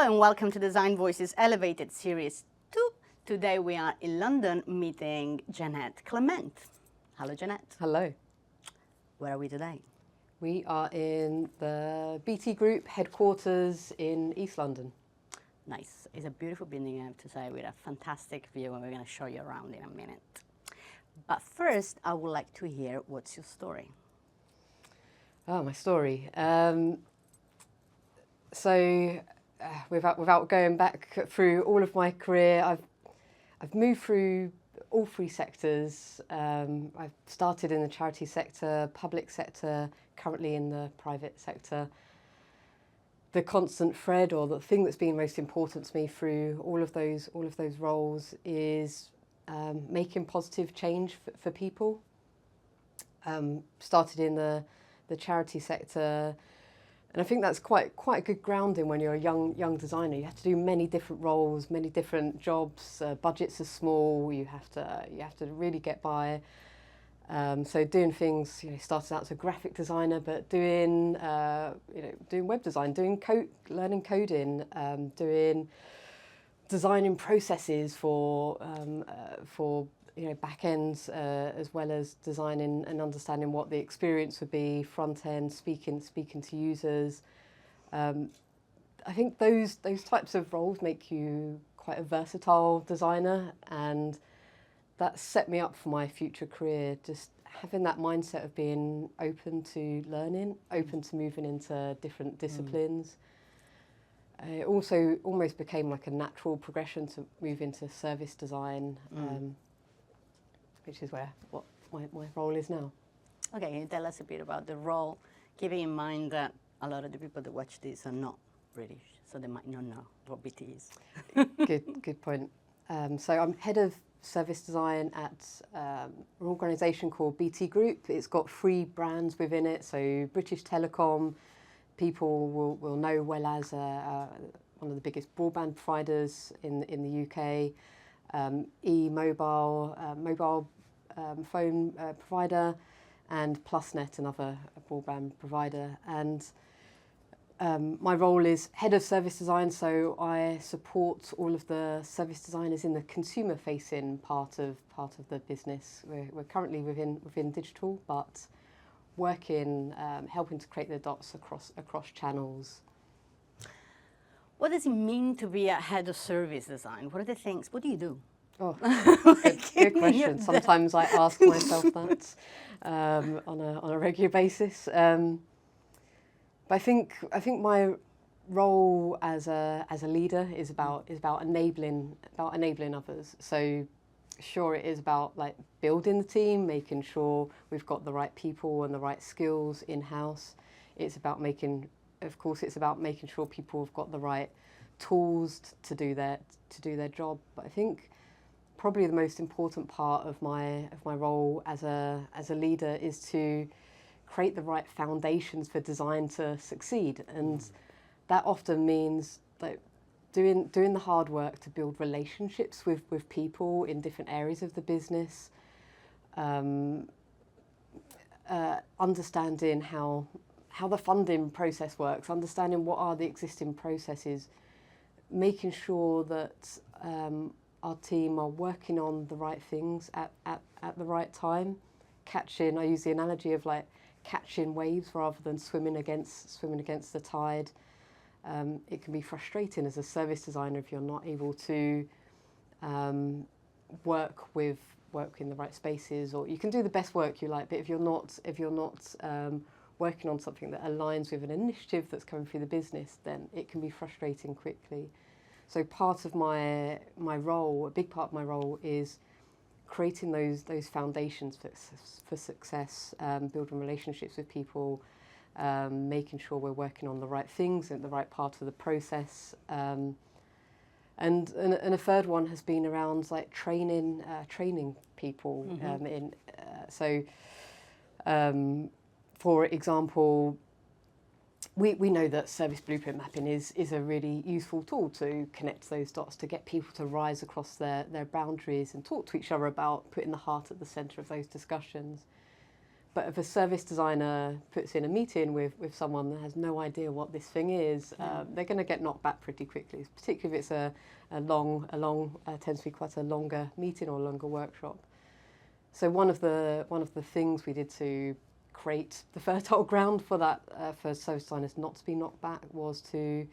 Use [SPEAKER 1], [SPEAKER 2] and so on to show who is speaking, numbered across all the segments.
[SPEAKER 1] and welcome to Design Voices Elevated Series 2. Today we are in London meeting Jeanette Clement. Hello, Jeanette.
[SPEAKER 2] Hello.
[SPEAKER 1] Where are we today?
[SPEAKER 2] We are in the BT Group headquarters in East London.
[SPEAKER 1] Nice. It's a beautiful building, I have to say, with a fantastic view, and we're going to show you around in a minute. But first, I would like to hear, what's your story?
[SPEAKER 2] Oh, my story. Without going back through all of my career, I've moved through all three sectors. I've started in the charity sector, public sector, currently in the private sector. The constant thread, or the thing that's been most important to me through all of those roles, is making positive change for people. Started in the charity sector. And I think that's quite a good grounding when you're a young designer. You have to do many different roles, many different jobs. Budgets are small. You have to really get by. So doing things, started out as a graphic designer, but doing web design, learning coding, doing designing processes for back ends, as well as designing and understanding what the experience would be, front end, speaking to users. I think those types of roles make you quite a versatile designer, and that set me up for my future career, just having that mindset of being open to learning, open to moving into different disciplines. It also almost became like a natural progression to move into service design. Which is what my role is now.
[SPEAKER 1] Okay, can you tell us a bit about the role, keeping in mind that a lot of the people that watch this are not British, so they might not know what BT is.
[SPEAKER 2] Good point. So I'm head of service design at an organisation called BT Group. It's got 3 brands within it. So British Telecom, people will know well as one of the biggest broadband providers in the UK. Mobile phone provider, and PlusNet, another broadband provider. And my role is head of service design, so I support all of the service designers in the consumer-facing part of the business. We're currently within digital, but working, helping to create the dots across channels.
[SPEAKER 1] What does it mean to be a head of service design? What are the things? What do you do?
[SPEAKER 2] Oh, good question. Sometimes I ask myself that on a regular basis. But I think my role as a leader is about enabling others. So sure, it is about like building the team, making sure we've got the right people and the right skills in house. It's about making sure people have got the right tools to do their job. But I think probably the most important part of my role as a leader is to create the right foundations for design to succeed, and that often means like doing the hard work to build relationships with people in different areas of the business, understanding how the funding process works, understanding what are the existing processes, making sure that our team are working on the right things at the right time. I use the analogy of like catching waves rather than swimming against the tide. It can be frustrating as a service designer if you're not able to work in the right spaces, or you can do the best work you like, but if you're not working on something that aligns with an initiative that's coming through the business, then it can be frustrating quickly. So part of my role, a big part of my role, is creating those foundations for success, building relationships with people, making sure we're working on the right things at the right part of the process. And a third one has been around like training people. For example, we know that service blueprint mapping is a really useful tool to connect those dots, to get people to rise across their boundaries and talk to each other about putting the heart at the centre of those discussions. but if a service designer puts in a meeting with someone that has no idea what this thing is, they're going to get knocked back pretty quickly, particularly if it's tends to be quite a longer meeting or longer workshop. So one of the things we did to create the fertile ground for that, for service designers not to be knocked back, was to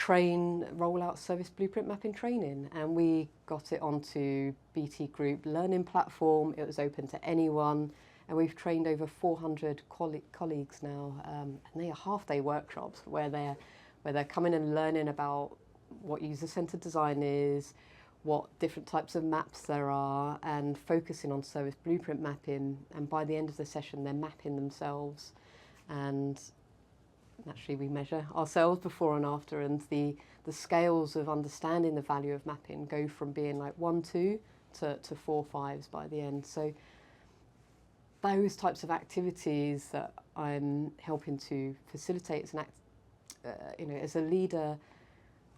[SPEAKER 2] roll out service blueprint mapping training, and we got it onto BT Group learning platform. It was open to anyone, and we've trained over 400 colleagues now, and they are half-day workshops where they're coming and learning about what user-centered design is, what different types of maps there are, and focusing on service blueprint mapping. And by the end of the session, they're mapping themselves, and naturally we measure ourselves before and after, and the scales of understanding the value of mapping go from being like 1, 2 to 4, 5s by the end. So those types of activities that I'm helping to facilitate as as a leader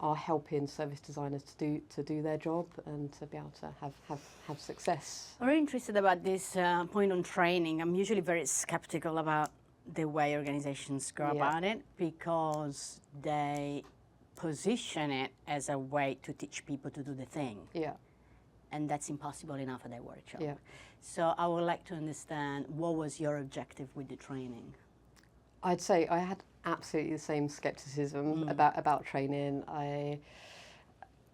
[SPEAKER 2] are helping service designers to do their job and to be able to have success.
[SPEAKER 1] I'm very interested about this point on training. I'm usually very skeptical about the way organizations go about it, because they position it as a way to teach people to do the thing.
[SPEAKER 2] Yeah.
[SPEAKER 1] And that's impossible enough at their workshop.
[SPEAKER 2] Yeah.
[SPEAKER 1] So I would like to understand, what was your objective with the training?
[SPEAKER 2] I'd say I had absolutely the same skepticism about training. My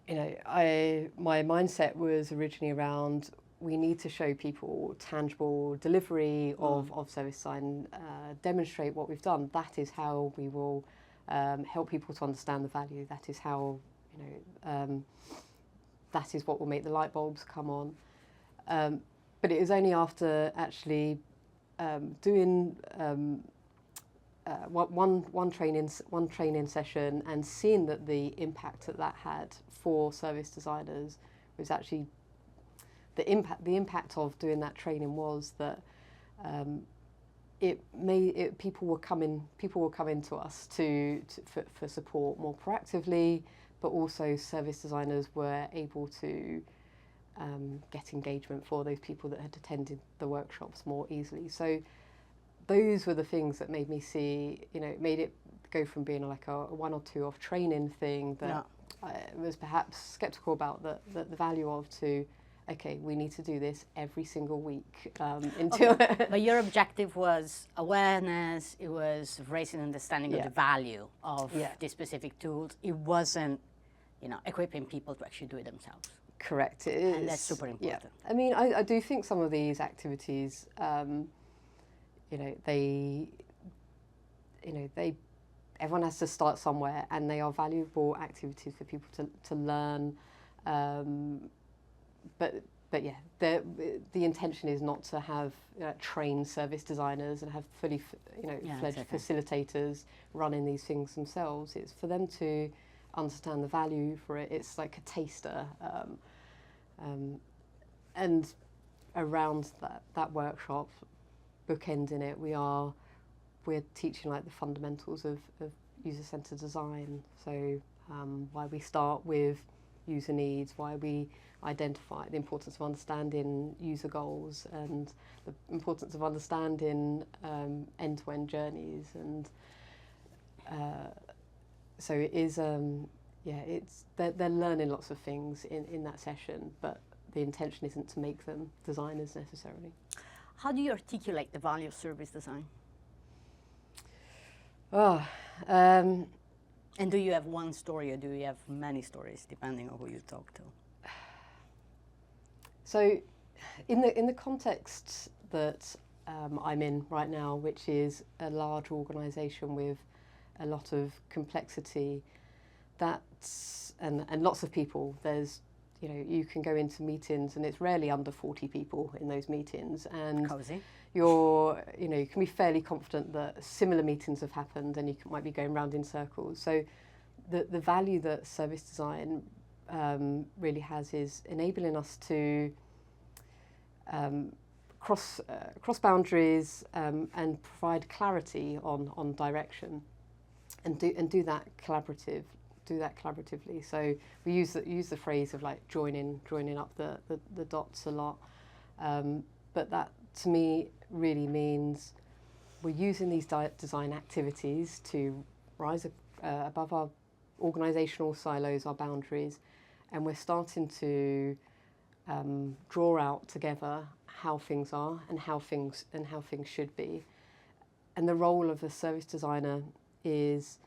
[SPEAKER 2] mindset was originally around, we need to show people tangible delivery of service design, demonstrate what we've done. That is how we will help people to understand the value. That is how, that is what will make the light bulbs come on. But it was only after actually doing one training session and seeing that the impact that had for service designers was actually the impact of doing that training was that people were coming to us for support more proactively, but also service designers were able to get engagement for those people that had attended the workshops more easily. So those were the things that made me see, made it go from being like a 1 or 2 off training thing that I was perhaps skeptical about the value of, to, okay, we need to do this every single week until.
[SPEAKER 1] Okay. But your objective was awareness. It was raising understanding of the value of these specific tools. It wasn't, equipping people to actually do it themselves.
[SPEAKER 2] Correct.
[SPEAKER 1] And that's super important.
[SPEAKER 2] Yeah. I mean, I do think some of these activities, everyone has to start somewhere, and they are valuable activities for people to learn. But yeah, the intention is not to have trained service designers and have fully fledged facilitators running these things themselves. It's for them to understand the value for it. It's like a taster, and around that workshop, bookending it, we're teaching like the fundamentals of user-centered design. So why we start with user needs, why we identify the importance of understanding user goals, and the importance of understanding end-to-end journeys. And so it is, they're learning lots of things in that session, but the intention isn't to make them designers necessarily.
[SPEAKER 1] How do you articulate the value of service design?
[SPEAKER 2] And
[SPEAKER 1] do you have one story, or do you have many stories, depending on who you talk to?
[SPEAKER 2] So, in the context that I'm in right now, which is a large organisation with a lot of complexity, and lots of people, there's, you can go into meetings and it's rarely under 40 people in those meetings, and
[SPEAKER 1] cozy.
[SPEAKER 2] You can be fairly confident that similar meetings have happened, and you might be going round in circles. So the value that service design really has is enabling us to cross boundaries and provide clarity on direction, and do that collaboratively. So we use the phrase of like joining up the dots a lot, but that to me really means we're using these design activities to rise above our organisational silos, our boundaries, and we're starting to draw out together how things are and how things should be. And the role of a service designer is,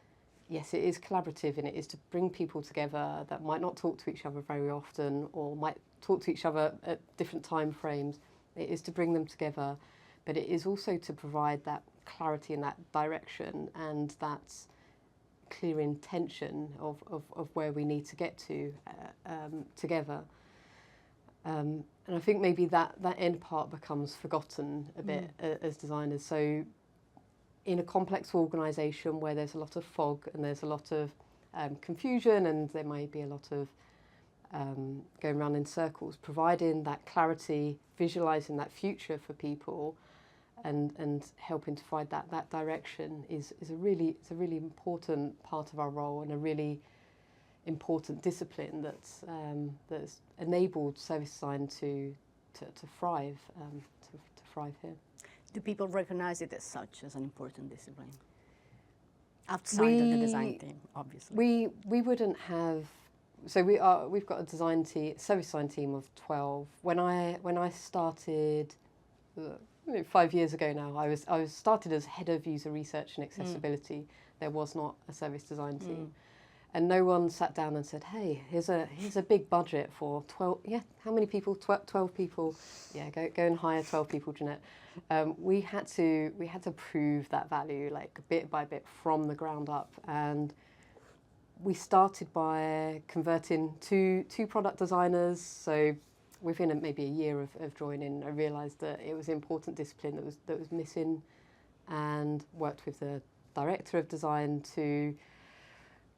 [SPEAKER 2] yes, it is collaborative, and it is to bring people together that might not talk to each other very often or might talk to each other at different time frames. It is to bring them together, but it is also to provide that clarity and that direction and that clear intention of where we need to get to together. And I think maybe that end part becomes forgotten a bit as designers. So in a complex organisation where there's a lot of fog and there's a lot of confusion and there may be a lot of going around in circles, providing that clarity, visualising that future for people and helping to provide that direction is a really important part of our role and a really important discipline that's enabled service design to thrive to thrive here.
[SPEAKER 1] Do people recognise it as such, as an important discipline? Outside of the design team, obviously.
[SPEAKER 2] We wouldn't have. So we've got a design team, service design team of 12. When I started 5 years ago now, I was started as head of user research and accessibility. There was not a service design team. And no one sat down and said, "Hey, here's a big budget for 12." Yeah, how many people? 12 people. Yeah, go and hire 12 people, Jeanette. We had to prove that value, like bit by bit from the ground up, and we started by converting two product designers. So within maybe a year of joining, I realised that it was an important discipline that was missing, and worked with the director of design to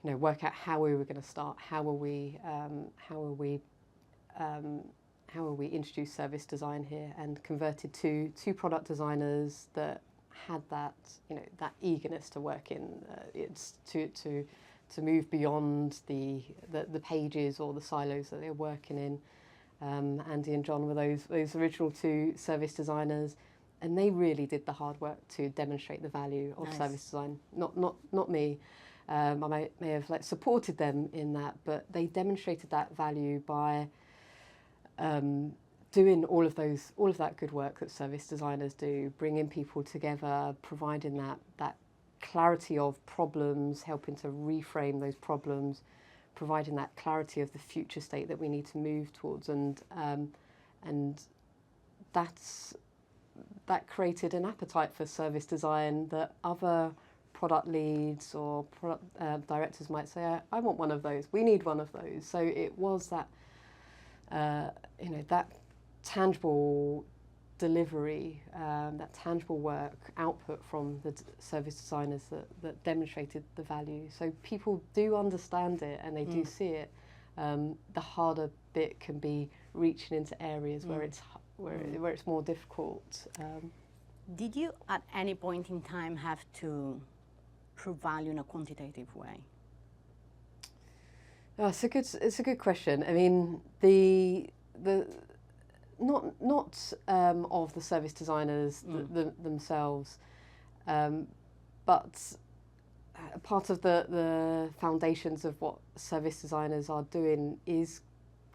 [SPEAKER 2] work out how we were going to start, how will we introduce service design here, and converted two product designers that had that eagerness to work in it's to move beyond the pages or the silos that they're working in. Andy and John were those original two service designers, and they really did the hard work to demonstrate the value of service design. Not me. I may have supported them in that, but they demonstrated that value by doing all of that good work that service designers do, bringing people together, providing that clarity of problems, helping to reframe those problems, providing that clarity of the future state that we need to move towards, and that created an appetite for service design that other product leads or product directors might say, I want one of those, we need one of those. So it was that that tangible delivery, that tangible work output from the service designers that demonstrated the value. So people do understand it and they do see it. The harder bit can be reaching into areas where it's more difficult.
[SPEAKER 1] Did you at any point in time have to prove value in a quantitative way?
[SPEAKER 2] Oh, it's a good question. I mean, the not of the service designers themselves, but part of the foundations of what service designers are doing is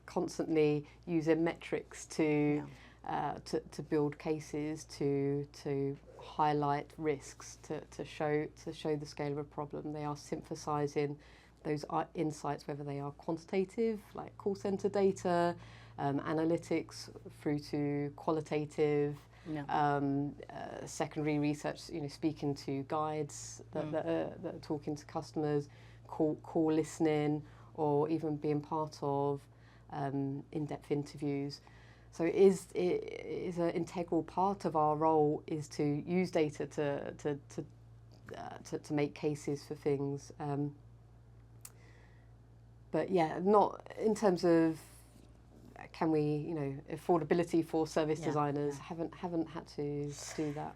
[SPEAKER 2] constantly using metrics to build cases, to highlight risks, to show the scale of a problem. They are synthesizing those insights, whether they are quantitative, like call center data, analytics, through to qualitative, secondary research, speaking to guides that are talking to customers, call listening, or even being part of in-depth interviews. So it is an integral part of our role is to use data to make cases for things. But yeah, not in terms of can we, affordability for service designers. Haven't had to do that.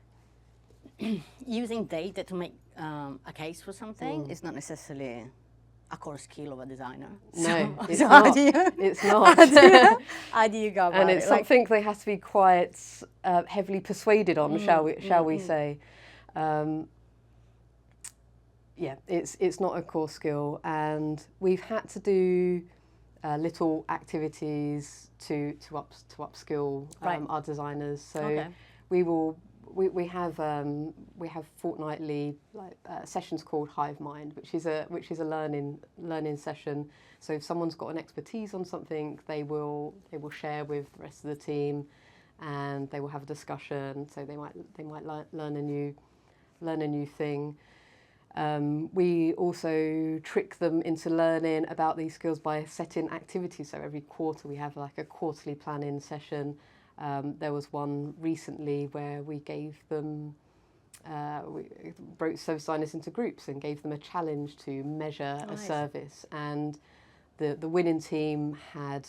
[SPEAKER 1] Using data to make a case for something is not necessarily a core skill of a designer.
[SPEAKER 2] No, it's
[SPEAKER 1] so
[SPEAKER 2] not.
[SPEAKER 1] How do you,
[SPEAKER 2] It's not.
[SPEAKER 1] how do you go about
[SPEAKER 2] And
[SPEAKER 1] it?
[SPEAKER 2] it's something they have to be quite heavily persuaded on, shall we say. Yeah, it's not a core skill, and we've had to do little activities to upskill our designers. So we have fortnightly sessions called Hive Mind, which is a learning session. So if someone's got an expertise on something, they will share with the rest of the team, and they will have a discussion. So they might learn a new thing. We also trick them into learning about these skills by setting activities. So every quarter we have like a quarterly planning session. There was one recently where we gave them, we broke service designers into groups and gave them a challenge to measure a service. And the winning team had,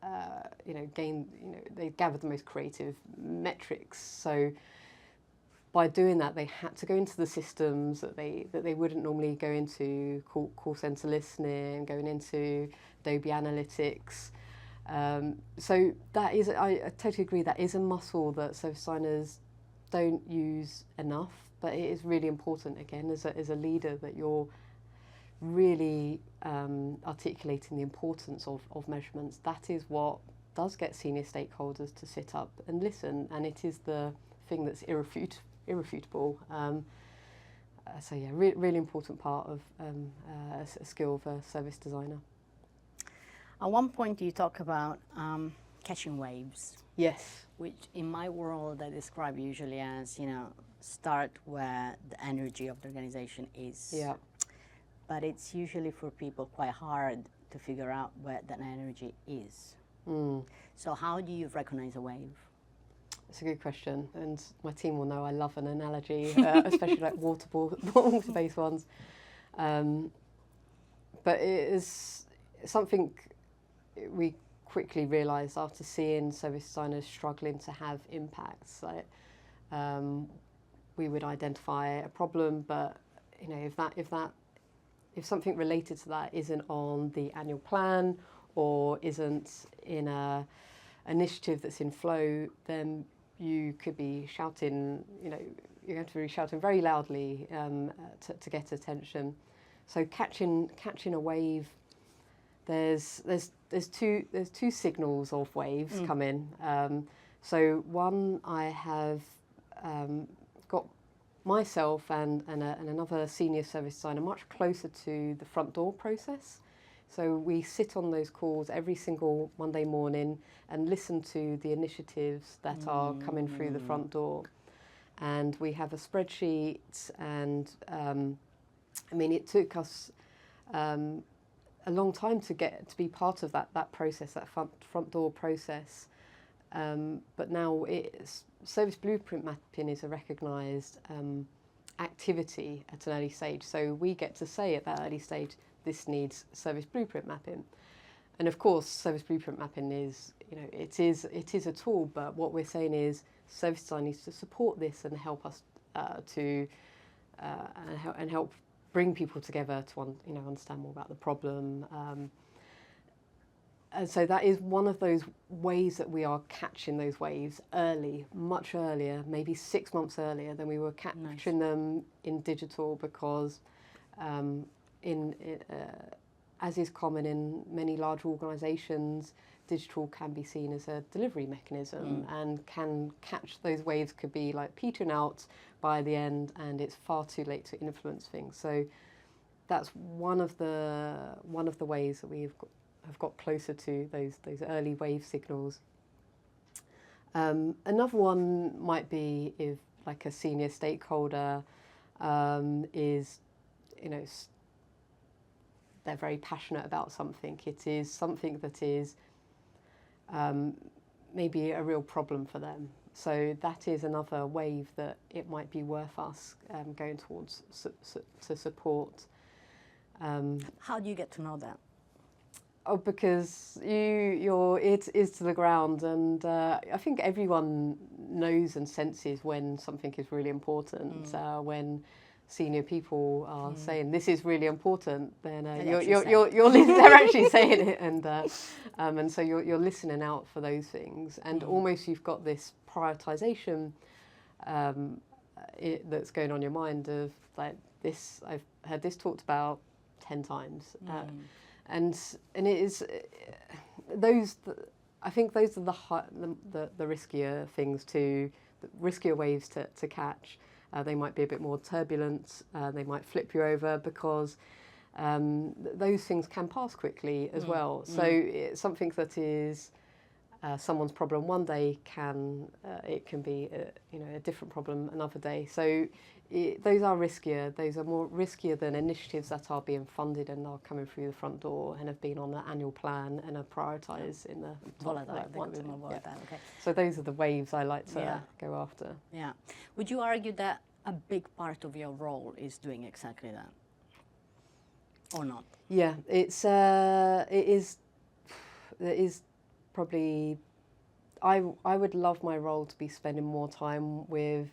[SPEAKER 2] they gathered the most creative metrics. So by doing that, they had to go into the systems that they wouldn't normally go into, call centre listening, going into Adobe Analytics. So that is, I totally agree, that is a muscle that service designers don't use enough, but it is really important, again, as a leader, that you're really articulating the importance of measurements. That is what does get senior stakeholders to sit up and listen, and it is the thing that's irrefutable. So yeah, really important part of a skill of a service designer.
[SPEAKER 1] At one point you talk about catching waves.
[SPEAKER 2] Yes.
[SPEAKER 1] Which in my world I describe usually as, start where the energy of the organization is.
[SPEAKER 2] Yeah.
[SPEAKER 1] But it's usually for people quite hard to figure out where that energy is. So how do you recognize a wave?
[SPEAKER 2] It's a good question, and my team will know I love an analogy, especially like water-based ones. But it is something we quickly realised after seeing service designers struggling to have impacts. Like, we would identify a problem, but if something related to that isn't on the annual plan or isn't in a initiative that's in flow, then you could be shouting, you're going to be shouting very loudly to get attention. So catching a wave, there's two signals of waves coming. So one, I have got myself and another senior service designer much closer to the front door process. So we sit on those calls every single Monday morning and listen to the initiatives that are coming through the front door. And we have a spreadsheet, and it took us a long time to be part of that process, that front door process. But now service blueprint mapping is a recognised activity at an early stage. So we get to say at that early stage, this needs service blueprint mapping. And of course, service blueprint mapping is, it is a tool, but what we're saying is service design needs to support this and help us and help bring people together to understand more about the problem. And so that is one of those ways that we are catching those waves early, much earlier, maybe 6 months earlier than we were capturing them in digital, because as is common in many large organisations, digital can be seen as a delivery mechanism and can catch those waves, could be like petering out by the end, and it's far too late to influence things. So that's one of the ways that we have got closer to those early wave signals. Another one might be if like a senior stakeholder is, they're very passionate about something. It is something that is maybe a real problem for them. So that is another wave that it might be worth us going towards to support.
[SPEAKER 1] How do you get to know that?
[SPEAKER 2] Oh, because your ear is to the ground, and I think everyone knows and senses when something is really important, when senior people are saying this is really important, then
[SPEAKER 1] They're
[SPEAKER 2] they're actually saying it, and so you're listening out for those things, and almost you've got this prioritization that's going on in your mind of like this. I've heard this talked about 10 times, and it is those. I think those are the riskier things the riskier waves to catch. They might be a bit more turbulent. They might flip you over because those things can pass quickly as well. So it's something that is someone's problem one day it can be a different problem another day. So those are riskier. Those are more riskier than initiatives that are being funded and are coming through the front door and have been on the annual plan and are prioritised in the
[SPEAKER 1] volatile. Okay.
[SPEAKER 2] So those are the waves I like to go after.
[SPEAKER 1] Yeah. Would you argue that a big part of your role is doing exactly that, or not?
[SPEAKER 2] Yeah, it is probably. I would love my role to be spending more time with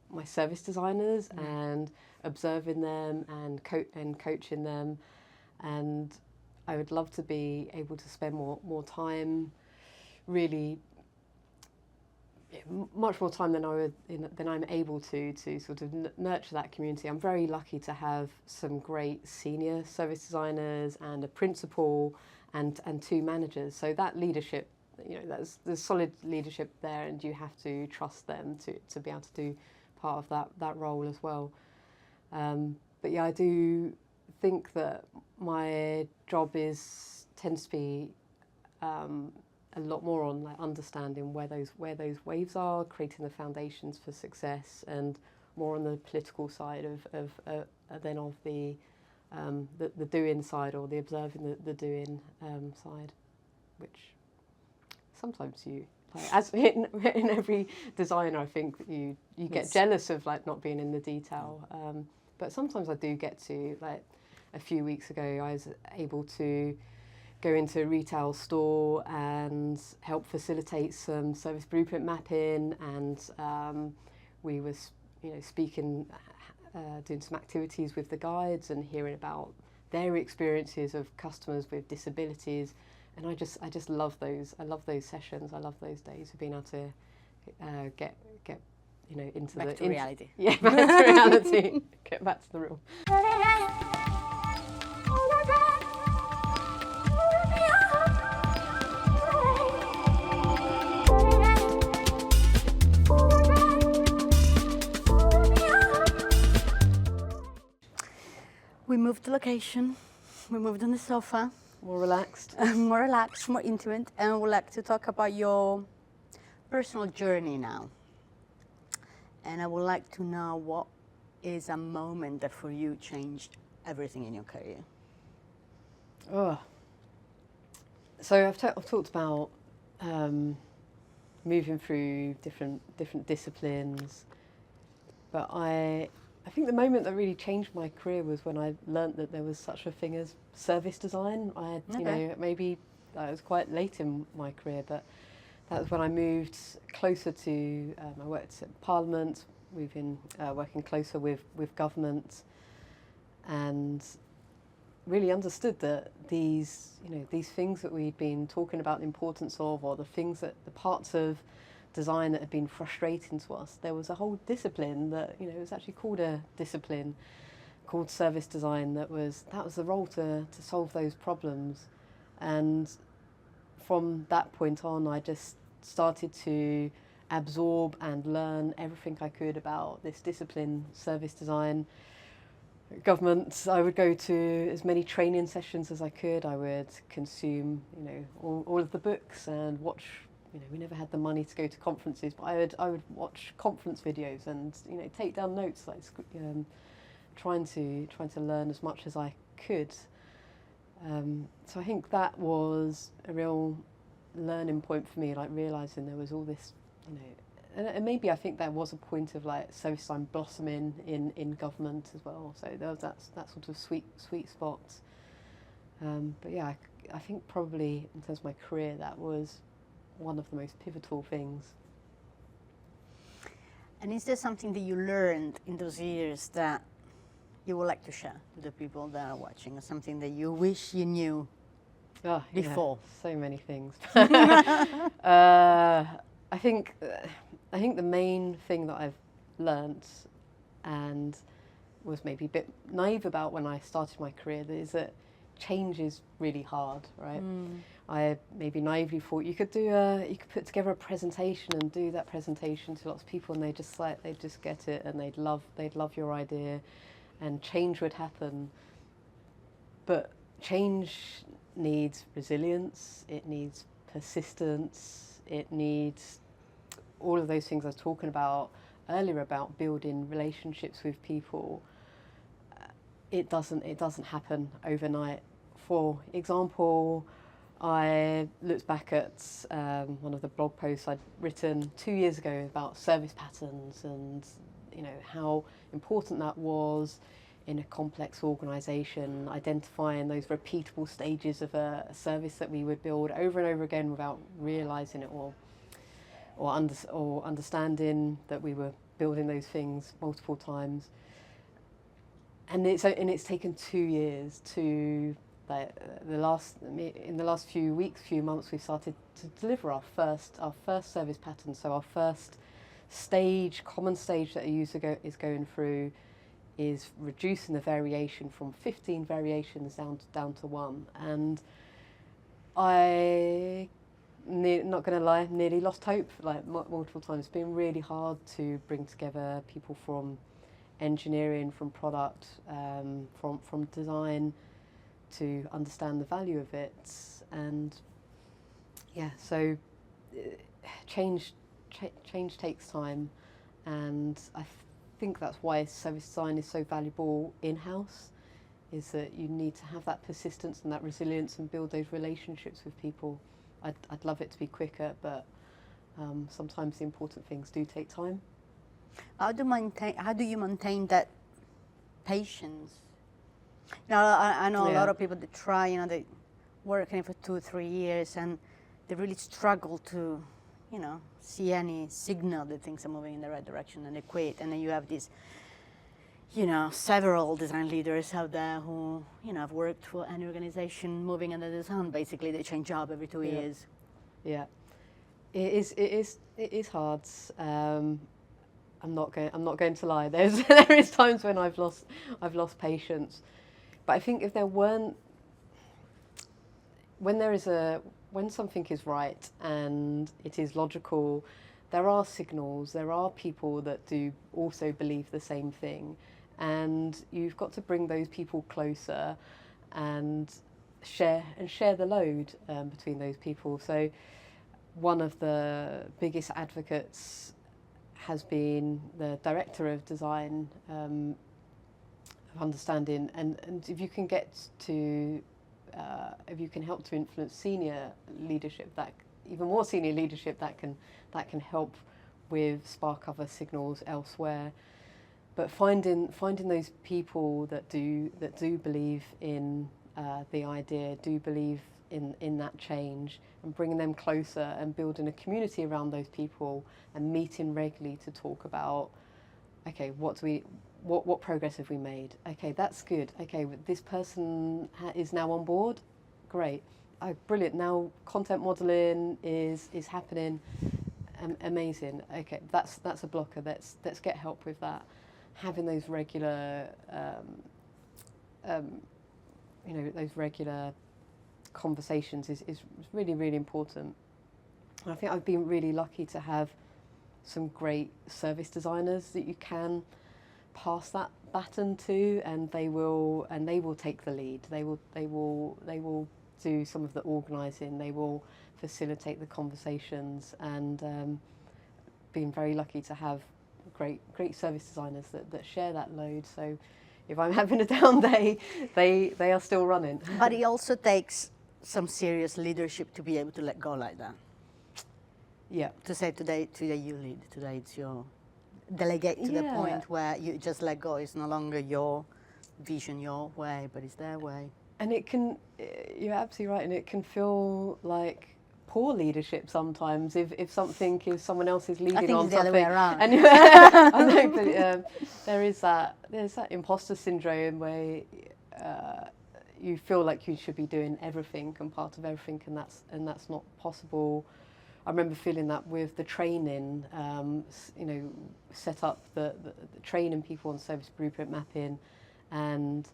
[SPEAKER 2] my service designers and observing them and coaching them, and I would love to be able to spend more time, really much more time than I'm able to sort of nurture that community. I'm very lucky to have some great senior service designers and a principal and 2 managers. So that leadership, there's solid leadership there, and you have to trust them to be able to do part of that role as well. But yeah, I do think that my job tends to be a lot more on like understanding where those waves are, creating the foundations for success, and more on the political side of the doing side, or the observing the doing side, which sometimes you. Like, as in every designer, I think you get jealous of like not being in the detail. But sometimes I do get to, like a few weeks ago, I was able to go into a retail store and help facilitate some service blueprint mapping, and we were speaking, doing some activities with the guides and hearing about their experiences of customers with disabilities. And I just love those. I love those sessions. I love those days of being able to get into
[SPEAKER 1] back to reality.
[SPEAKER 2] Yeah, back to reality. Get back to the real.
[SPEAKER 1] We moved the location. We moved on the sofa.
[SPEAKER 2] More relaxed.
[SPEAKER 1] More relaxed, more intimate, and we'd like to talk about your personal journey now. And I would like to know what is a moment that for you changed everything in your career.
[SPEAKER 2] Oh. So I've talked about moving through different disciplines, but I think the moment that really changed my career was when I learnt that there was such a thing as service design. I had, maybe I was quite late in my career, but that was when I moved closer to, I worked at Parliament. We've been working closer with government, and really understood that these things that we'd been talking about the importance of, or the parts of design that had been frustrating to us, there was a whole discipline that it was actually called a discipline called service design that was the role to solve those problems. And from that point on, I just started to absorb and learn everything I could about this discipline, service design. Government, I would go to as many training sessions as I could. I would consume all of the books and watch. We never had the money to go to conferences, but I would watch conference videos and take down notes, like trying to learn as much as I could. So I think that was a real learning point for me, like realising there was all this, and maybe I think there was a point of like service design blossoming in government as well. So there was that sort of sweet spot. But yeah, I think probably in terms of my career, that was one of the most pivotal things.
[SPEAKER 1] And is there something that you learned in those years that you would like to share to the people that are watching, or something that you wish you knew before?
[SPEAKER 2] So many things. I think the main thing that I've learnt and was maybe a bit naive about when I started my career is that change is really hard, right? I maybe naively thought you could put together a presentation and do that presentation to lots of people, and they'd just get it, and they'd love your idea, and change would happen. But change needs resilience, it needs persistence, it needs all of those things I was talking about earlier about building relationships with people. It doesn't happen overnight. For example, I looked back at one of the blog posts I'd written 2 years ago about service patterns, and how important that was in a complex organisation, identifying those repeatable stages of a service that we would build over and over again without realising it, or understanding that we were building those things multiple times. And it's taken 2 years to in the last few months, we've started to deliver our first service pattern. So our first common stage that a user is going through is reducing the variation from 15 variations down to 1. And not going to lie, nearly lost hope multiple times. It's been really hard to bring together people from engineering, from product, from design, to understand the value of it. And so change takes time, and I think that's why service design is so valuable in-house, is that you need to have that persistence and that resilience and build those relationships with people. I'd love it to be quicker, but sometimes the important things do take time.
[SPEAKER 1] How do you maintain that patience? I know a lot of people that try, they work in it for 2 or 3 years, and they really struggle to, see any signal that things are moving in the right direction, and they quit. And then you have these, several design leaders out there who, have worked for any organization moving under the sun. Basically, they change job every 2 years.
[SPEAKER 2] Yeah, it is hard. I'm not going to lie. There is times when I've lost patience, but I think if there weren't, when something is right and it is logical, there are signals, there are people that do also believe the same thing, and you've got to bring those people closer and share the load between those people. So one of the biggest advocates has been the director of design, of understanding, and if you can if you can help to influence senior leadership, even more senior leadership, that can help with spark other signals elsewhere. But finding those people that do believe in the idea, do believe in that change, and bringing them closer and building a community around those people and meeting regularly to talk about, okay, what progress have we made? Okay, that's good. Okay, this person is now on board. Great. Oh, brilliant. Now content modeling is happening. Amazing. Okay, that's a blocker. Let's get help with that. Having those regular, those regular conversations is really, really important. And I think I've been really lucky to have some great service designers that you can pass that baton to, and they will take the lead. They will do some of the organising. They will facilitate the conversations, and been very lucky to have great service designers that share that load. So if I'm having a down day, they are still running.
[SPEAKER 1] But it also takes some serious leadership to be able to let go like that.
[SPEAKER 2] Yeah.
[SPEAKER 1] To say today you lead, today it's your delegate to the point where you just let go. It's no longer your vision, your way, but it's their way.
[SPEAKER 2] And you're absolutely right, and it can feel like poor leadership sometimes if someone else is leading
[SPEAKER 1] I think
[SPEAKER 2] on
[SPEAKER 1] it's the
[SPEAKER 2] something.
[SPEAKER 1] other way around.
[SPEAKER 2] And I know, but there's that imposter syndrome where you feel like you should be doing everything and part of everything, and that's not possible. I remember feeling that with the training, set up the training people on service blueprint mapping, and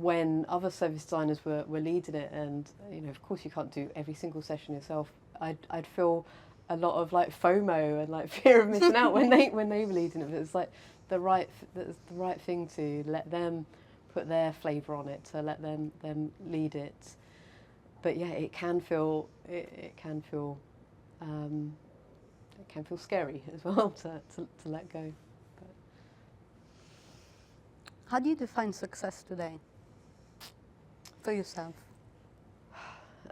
[SPEAKER 2] when other service designers were leading it, and of course you can't do every single session yourself, I'd feel a lot of like FOMO and like fear of missing out when they were leading it. But it's like the right thing to let them put their flavour on it, to let them lead it. But yeah, it can feel scary as well to let go. But
[SPEAKER 1] how do you define success today for yourself?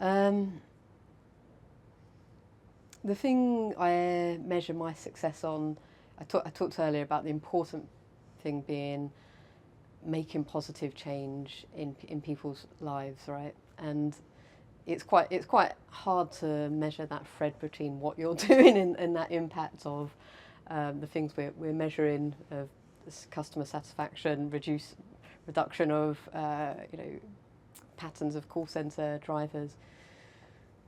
[SPEAKER 2] The thing I measure my success on, I talked earlier about the important thing being making positive change in people's lives, right? And it's quite hard to measure that thread between what you're doing and that impact of the things we're measuring of customer satisfaction, reduction of patterns of call centre drivers.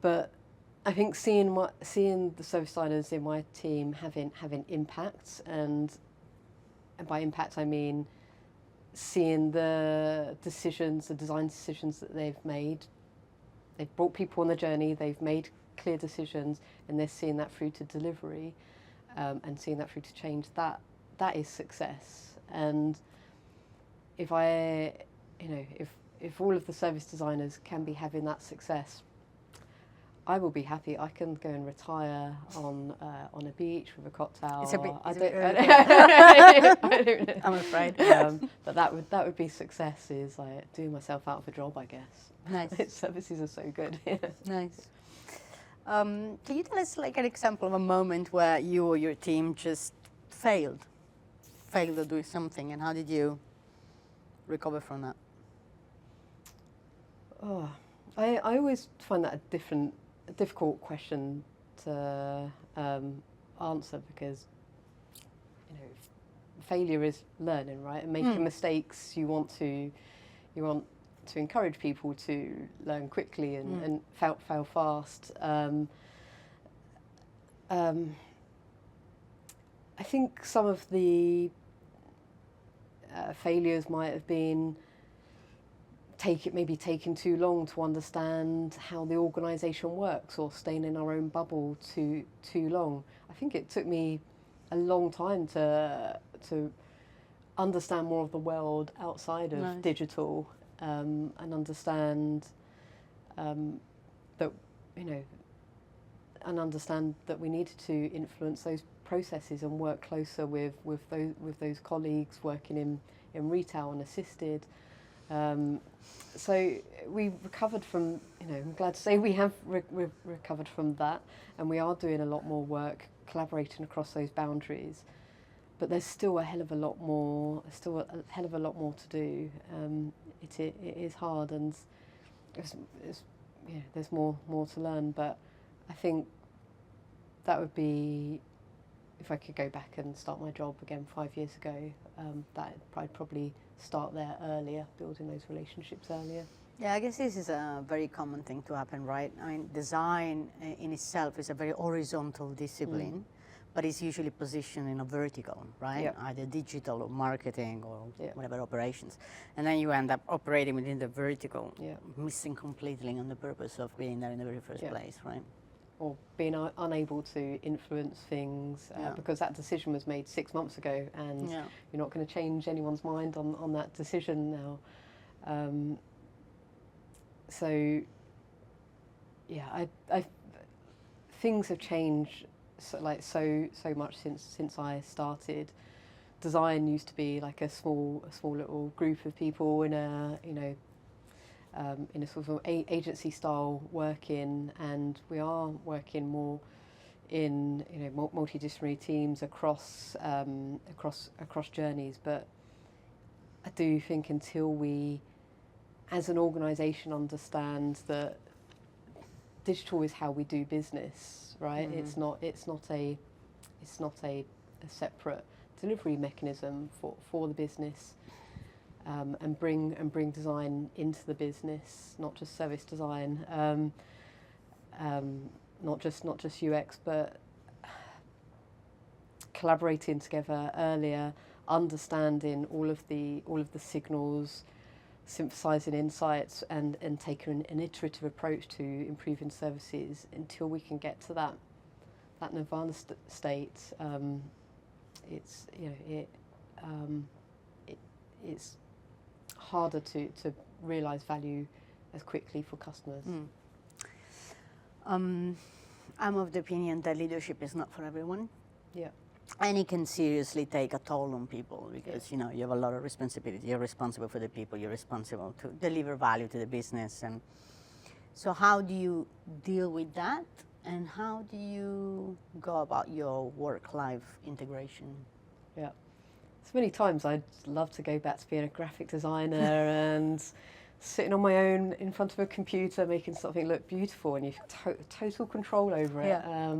[SPEAKER 2] But I think seeing the service designers in my team having impacts, and by impact I mean seeing the design decisions that they've made. They've brought people on the journey, they've made clear decisions, and they're seeing that through to delivery, and seeing that through to change. That is success. And if all of the service designers can be having that success, I will be happy. I can go and retire on a beach with a cocktail.
[SPEAKER 1] It's a bit.
[SPEAKER 2] I don't know.
[SPEAKER 1] I'm afraid.
[SPEAKER 2] But that would be success. Is like doing myself out of a job, I guess.
[SPEAKER 1] Nice.
[SPEAKER 2] Services are so good. Yeah.
[SPEAKER 1] Nice. Can you tell us like an example of a moment where you or your team just failed to do something, and how did you recover from that?
[SPEAKER 2] Oh, I always find that a difficult question to answer, because failure is learning, right? And making mistakes, you want to encourage people to learn quickly and fail fast. I think some of the failures might have been taking too long to understand how the organisation works, or staying in our own bubble too long. I think it took me a long time to understand more of the world outside of digital, and understand that we needed to influence those processes and work closer with those colleagues working in retail and assisted. So we recovered from, I'm glad to say we have recovered from that, and we are doing a lot more work collaborating across those boundaries. But there's still a hell of a lot more to do. It is hard, and there's more to learn. But I think that would be, if I could go back and start my job again 5 years ago, I'd probably start there earlier, building those relationships earlier.
[SPEAKER 1] Yeah, I guess this is a very common thing to happen, right? I mean, design in itself is a very horizontal discipline, but it's usually positioned in a vertical, right?
[SPEAKER 2] Yep.
[SPEAKER 1] Either digital or marketing or whatever operations. And then you end up operating within the vertical, missing completely on the purpose of being there in the very first place, right?
[SPEAKER 2] Or being unable to influence things because that decision was made 6 months ago, and you're not going to change anyone's mind on that decision now. So things have changed so much since I started. Design used to be like a small little group of people in a sort of agency style working, and we are working more in multidisciplinary teams across journeys. But I do think until we, as an organisation, understand that digital is how we do business, right? It's not a separate delivery mechanism for the business, and bring design into the business, not just service design, not just UX, but collaborating together earlier, understanding all of the signals, synthesizing insights, and taking an iterative approach to improving services until we can get to that nirvana state. It's it's harder to realise value as quickly for customers.
[SPEAKER 1] I'm of the opinion that leadership is not for everyone.
[SPEAKER 2] Yeah.
[SPEAKER 1] And it can seriously take a toll on people because, you have a lot of responsibility. You're responsible for the people. You're responsible to deliver value to the business. And so how do you deal with that? And how do you go about your work-life integration?
[SPEAKER 2] Yeah. So many times I'd love to go back to being a graphic designer and sitting on my own in front of a computer making something look beautiful, and you've total control over it.
[SPEAKER 1] Yeah.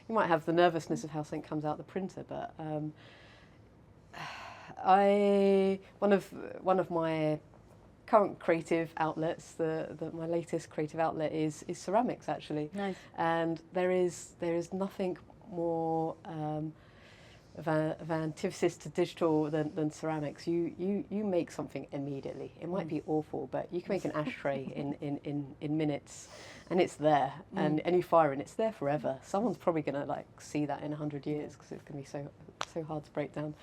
[SPEAKER 2] You might have the nervousness of how something comes out the printer, but one of my current creative outlets, my latest creative outlet is ceramics, actually.
[SPEAKER 1] Nice.
[SPEAKER 2] And there is nothing more of an antithesis to digital than ceramics. You make something immediately. It might be awful, but you can make an ashtray in minutes, and it's there. And you fire, and it's there forever. Someone's probably going to see that in 100 years because it's going to be so hard to break down.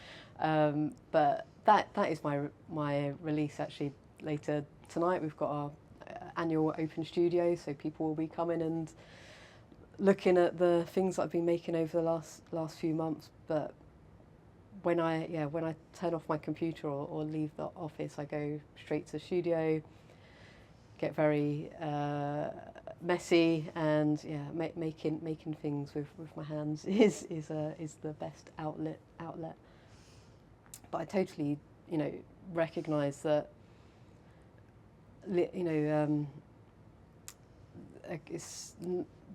[SPEAKER 2] But that is my release actually. Later tonight we've got our annual open studio, so people will be coming and looking at the things that I've been making over the last few months. But when I turn off my computer or leave the office, I go straight to the studio, get very messy, and making things with my hands is the best outlet. But I totally recognise that it's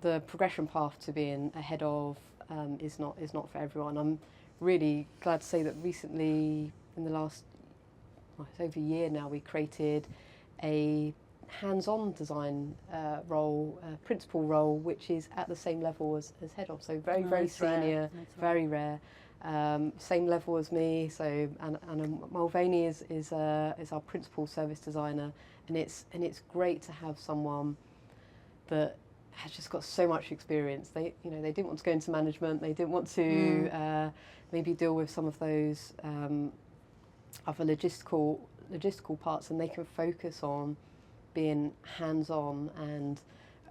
[SPEAKER 2] the progression path to being ahead of is not for everyone. I'm really glad to say that recently, in the last it's over a year now, we created a hands-on design role, principal role, which is at the same level as head of. So very senior, very rare. Same level as me. So Anna Mulvaney is our principal service designer, and it's great to have someone that has just got so much experience. They didn't want to go into management. They didn't want to maybe deal with some of those other logistical parts, and they can focus on being hands-on and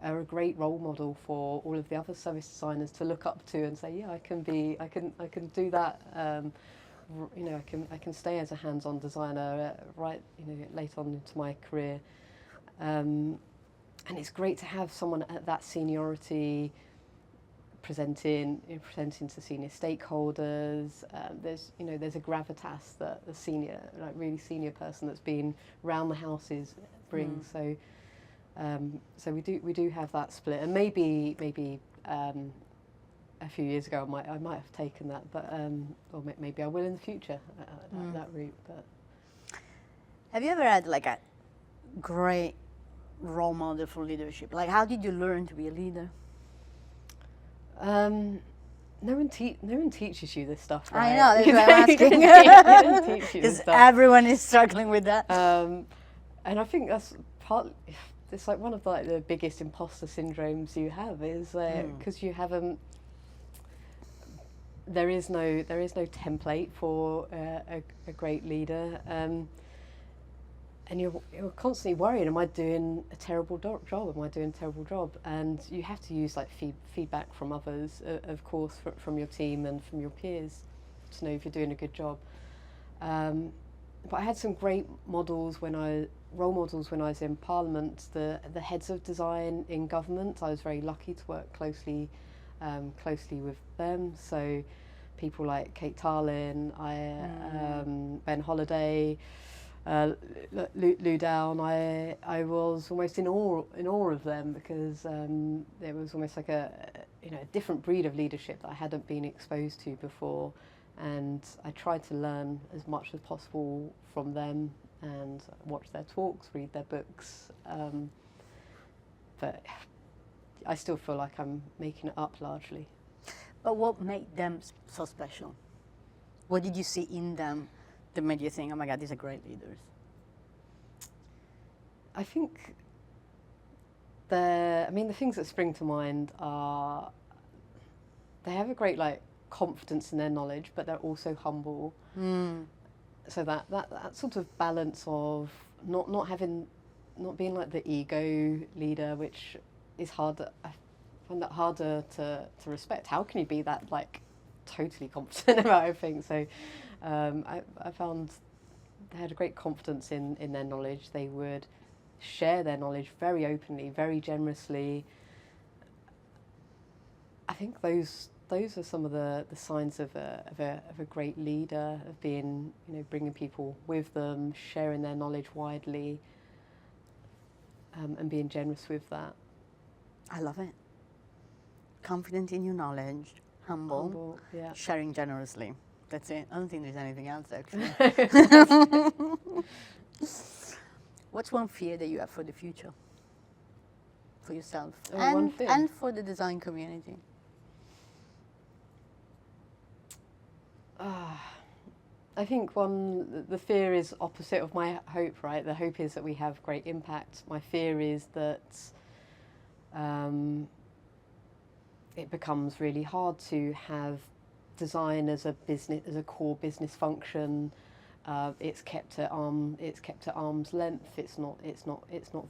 [SPEAKER 2] are a great role model for all of the other service designers to look up to and say, yeah, I can do that. I can stay as a hands-on designer late on into my career. And it's great to have someone at that seniority presenting to senior stakeholders. There's a gravitas that the senior, really senior person that's been round the houses brings. So we do have that split, and maybe a few years ago I might have taken that, but or maybe I will in the future that route. But
[SPEAKER 1] have you ever had a great role model for leadership? How did you learn to be a leader?
[SPEAKER 2] No one teaches you this stuff, right?
[SPEAKER 1] I know, that's what I'm asking. Because everyone is struggling with that.
[SPEAKER 2] And I think that's partly, it's one of the biggest imposter syndromes you have is because you haven't. There is no template for a great leader, and you're constantly worried: am I doing a terrible job? Am I doing a terrible job? And you have to use feedback from others, of course, from your team and from your peers, to know if you're doing a good job. But I had some great role models when I was in Parliament. The heads of design in government, I was very lucky to work closely with them. So people like Kate Tarlin, Ben Holliday, Lou Down, I was almost in awe of them, because it was almost like a different breed of leadership that I hadn't been exposed to before, and I tried to learn as much as possible from them and watch their talks, read their books, but I still feel like I'm making it up largely.
[SPEAKER 1] But what made them so special? What did you see in them that made you think, oh my God, these are great leaders?
[SPEAKER 2] I think the things that spring to mind are they have a great confidence in their knowledge, but they're also humble. So that sort of balance of not being like the ego leader, which is harder. I find that harder to respect. How can you be that totally confident about everything? So I found they had a great confidence in their knowledge. They would share their knowledge very openly, very generously. I think those are some of the signs of a great leader, of being, bringing people with them, sharing their knowledge widely, and being generous with that.
[SPEAKER 1] I love it. Confident in your knowledge, humble,
[SPEAKER 2] yeah.
[SPEAKER 1] Sharing generously. That's it. I don't think there's anything else, actually. What's one fear that you have for the future? For yourself and for the design community?
[SPEAKER 2] I think the fear is opposite of my hope, right? The hope is that we have great impact. My fear is that it becomes really hard to have design as a business, as a core business function. It's kept at arm's length. It's not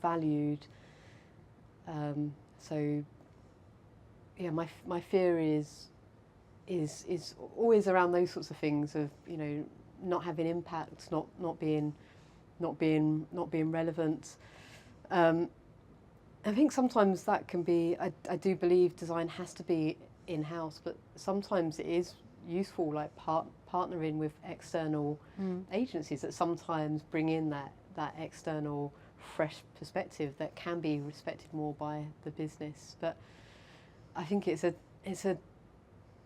[SPEAKER 2] valued. So yeah, my fear is always around those sorts of things of not having impact, not being relevant. I think sometimes that can be. I do believe design has to be in-house, but sometimes it is useful, partnering with external agencies that sometimes bring in that external fresh perspective that can be respected more by the business. But I think it's a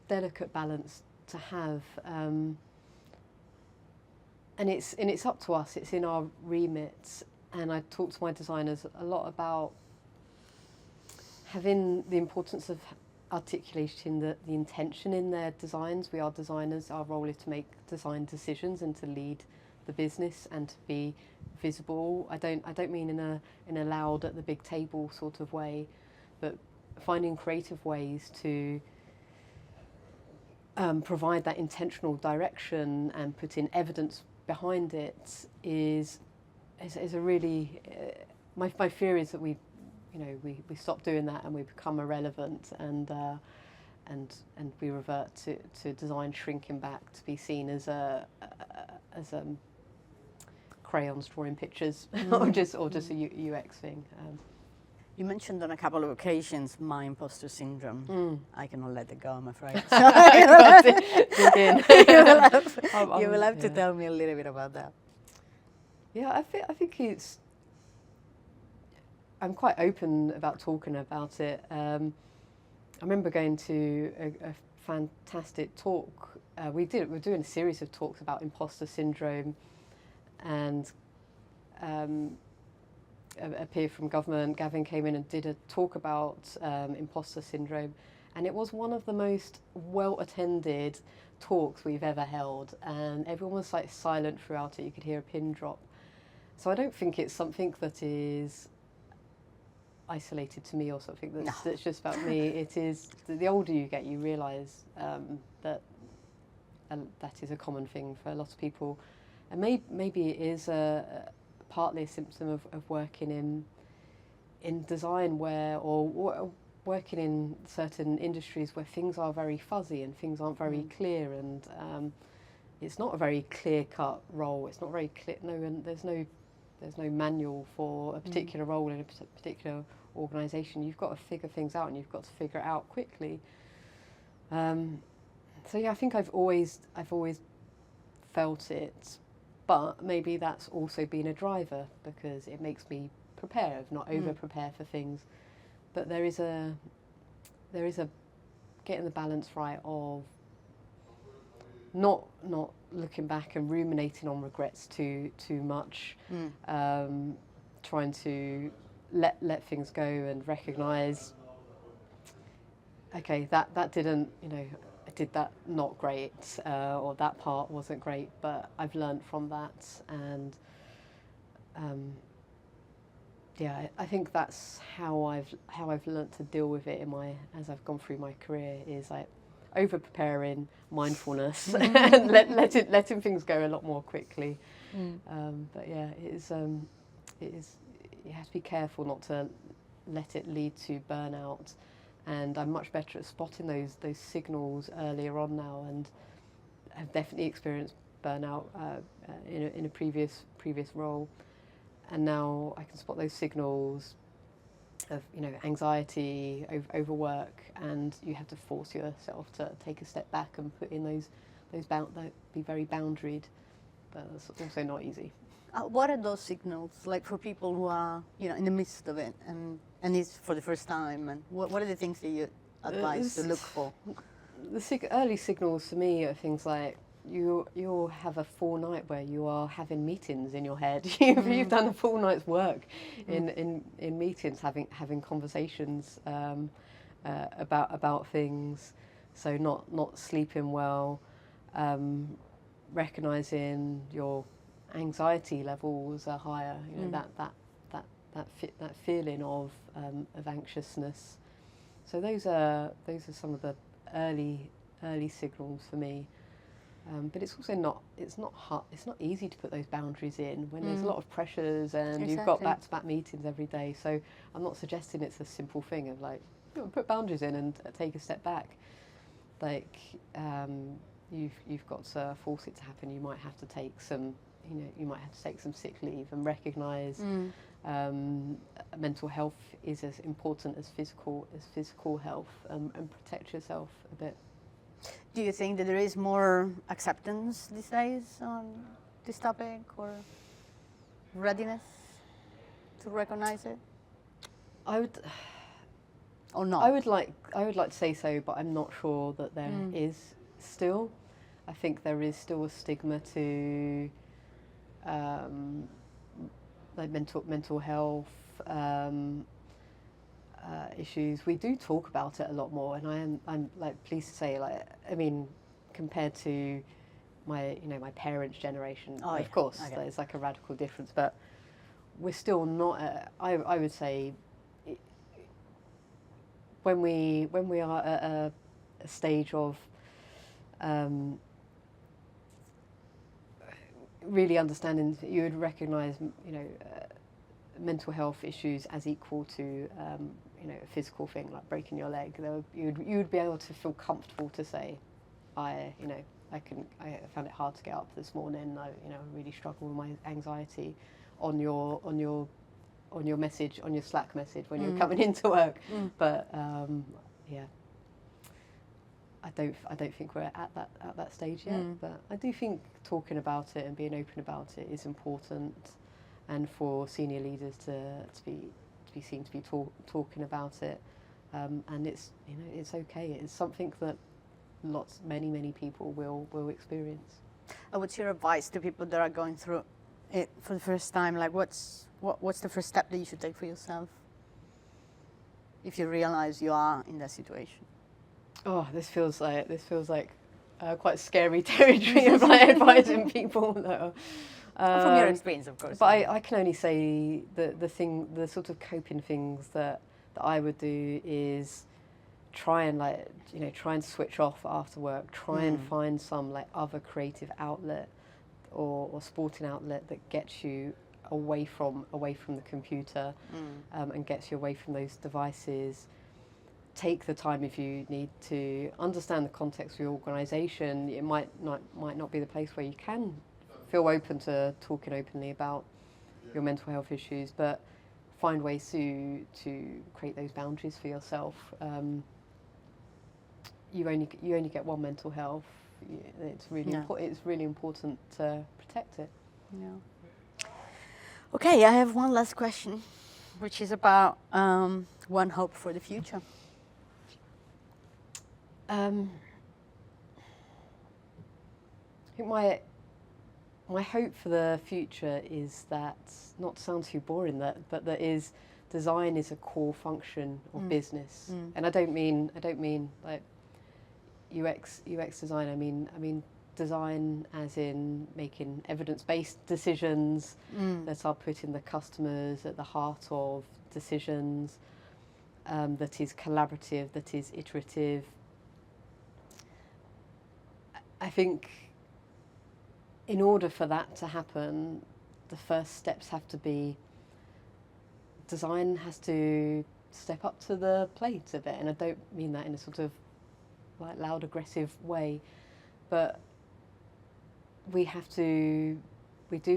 [SPEAKER 2] delicate balance to have, and it's up to us. It's in our remit, and I talk to my designers a lot about having the importance of articulating the intention in their designs. We are designers. Our role is to make design decisions and to lead the business and to be visible. I don't mean in a loud at the big table sort of way, but finding creative ways to provide that intentional direction and put in evidence behind it is a really my fear is that we stop doing that and we become irrelevant and we revert to design shrinking back to be seen as crayons drawing pictures or just a UX thing.
[SPEAKER 1] You mentioned on a couple of occasions my imposter syndrome. I cannot let it go, I'm afraid. You will have to tell me a little bit about that.
[SPEAKER 2] Yeah, I think it's. I'm quite open about talking about it. I remember going to a fantastic talk. We're doing a series of talks about imposter syndrome, and a peer from government, Gavin, came in and did a talk about imposter syndrome, and it was one of the most well-attended talks we've ever held, and everyone was silent throughout it. You could hear a pin drop. So I don't think it's something that is isolated to me or something that's just about me. It is, the older you get, you realise that is a common thing for a lot of people, and maybe it is partly a symptom of working in design or working in certain industries where things are very fuzzy and things aren't very clear, and it's not a very clear-cut role. It's not very clear. There's no manual for a particular role in a particular organisation. You've got to figure things out, and you've got to figure it out quickly. So yeah, I think I've always felt it, but maybe that's also been a driver because it makes me prepare, not over prepare for things. But there is a getting the balance right of not looking back and ruminating on regrets too much, trying to let things go and recognise, okay, that didn't, I did that not great, or that part wasn't great, but I've learned from that, and I think that's how I've learnt to deal with it as I've gone through my career, is like over preparing, mindfulness, and letting things go a lot more quickly. But yeah, it is you have to be careful not to let it lead to burnout, and I'm much better at spotting those signals earlier on now, and have definitely experienced burnout in a previous role, and now I can spot those signals of anxiety, overwork, and you have to force yourself to take a step back and put in those be very boundaried, but it's also not easy.
[SPEAKER 3] What are those signals like for people who are in the midst of it and it's for the first time, and what are the things that you advise to look for?
[SPEAKER 2] The early signals for me are things like you'll have a full night where you are having meetings in your head. You've done a full night's work in meetings, having conversations about things. So not sleeping well, recognizing your anxiety levels are higher. That feeling of anxiousness. So those are some of the early signals for me. But it's also not hard. It's not easy to put those boundaries in when there's a lot of pressures and you've got back-to-back meetings every day. So I'm not suggesting it's a simple thing of like put boundaries in and take a step back. Like you've got to force it to happen. You might have to take some sick leave and recognise mental health is as important as physical health, and protect yourself a bit.
[SPEAKER 3] Do you think that there is more acceptance these days on this topic, or readiness to recognize it?
[SPEAKER 2] I would,
[SPEAKER 3] or not?
[SPEAKER 2] I would like to say so, but I'm not sure that there is still. I think there is still a stigma to like mental health issues. We do talk about it a lot more, and I'm like pleased to say, like, I mean, compared to my parents' generation, of course, there's like a radical difference, but we're still not. I would say when we are at a stage of really understanding, you would recognise mental health issues as equal to a physical thing like breaking your leg. You would be able to feel comfortable to say, I found it hard to get up this morning. I really struggle with my anxiety on your message, on your Slack message when you're coming into work. But I don't think we're at that stage yet. But I do think talking about it and being open about it is important, and for senior leaders to be seen to be talking about it, and it's okay. It's something that many people will experience.
[SPEAKER 3] What's your advice to people that are going through it for the first time? Like, what's the first step that you should take for yourself if you realize you are in that situation?
[SPEAKER 2] Oh, this feels like quite scary territory of like advising people. Though.
[SPEAKER 3] From your experience, of course.
[SPEAKER 2] But I can only say the sort of coping things that I would do is try and switch off after work. Try and find some like other creative outlet or sporting outlet that gets you away from the computer, and gets you away from those devices. Take the time if you need to understand the context of your organisation. It might not be the place where you can feel open to talking openly about your mental health issues, but find ways to create those boundaries for yourself. You only get one mental health. It's really important to protect it.
[SPEAKER 3] Yeah. Okay, I have one last question, which is about one hope for the future.
[SPEAKER 2] I think my hope for the future is that, not to sound too boring, but that is design is a core function of business, and I don't mean like UX design. I mean design as in making evidence-based decisions that are putting the customers at the heart of decisions, that is collaborative, that is iterative. I think in order for that to happen, the first steps have to be, design has to step up to the plate a bit, and I don't mean that in a sort of like loud, aggressive way, but we do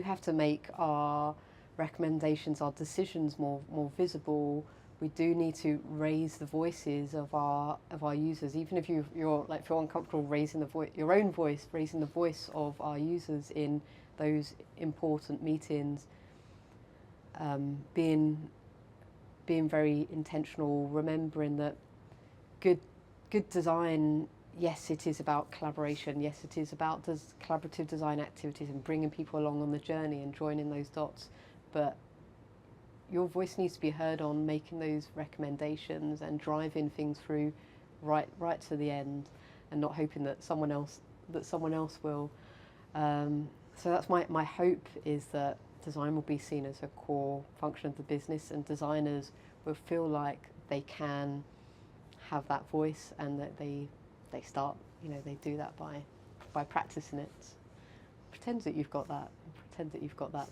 [SPEAKER 2] have to make our recommendations, our decisions more visible. We do need to raise the voices of our users, even if you're like feel uncomfortable raising your own voice, raising the voice of our users in those important meetings. Being very intentional, remembering that good design, yes, it is about collaboration. Yes, it is about collaborative design activities and bringing people along on the journey and joining those dots. But your voice needs to be heard on making those recommendations and driving things through right to the end, and not hoping that someone else will. So that's my hope, is that design will be seen as a core function of the business, and designers will feel like they can have that voice, and that they start, they do that by practicing it. Pretend that you've got that. Pretend that you've got that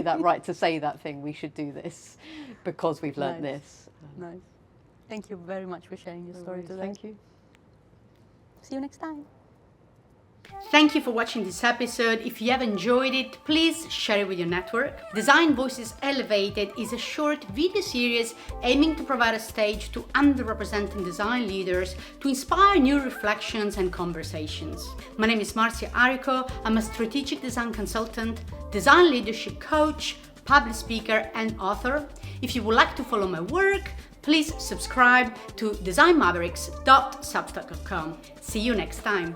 [SPEAKER 2] that right to say that thing. We should do this because we've learnt this.
[SPEAKER 3] Nice. Thank you very much for sharing your story today.
[SPEAKER 2] Thank you.
[SPEAKER 3] See you next time.
[SPEAKER 1] Thank you for watching this episode. If you have enjoyed it, please share it with your network. Design Voices Elevated is a short video series aiming to provide a stage to underrepresented design leaders to inspire new reflections and conversations. My name is Marcia Arico. I'm a strategic design consultant, design leadership coach, public speaker, and author. If you would like to follow my work, please subscribe to designmavericks.substack.com. See you next time.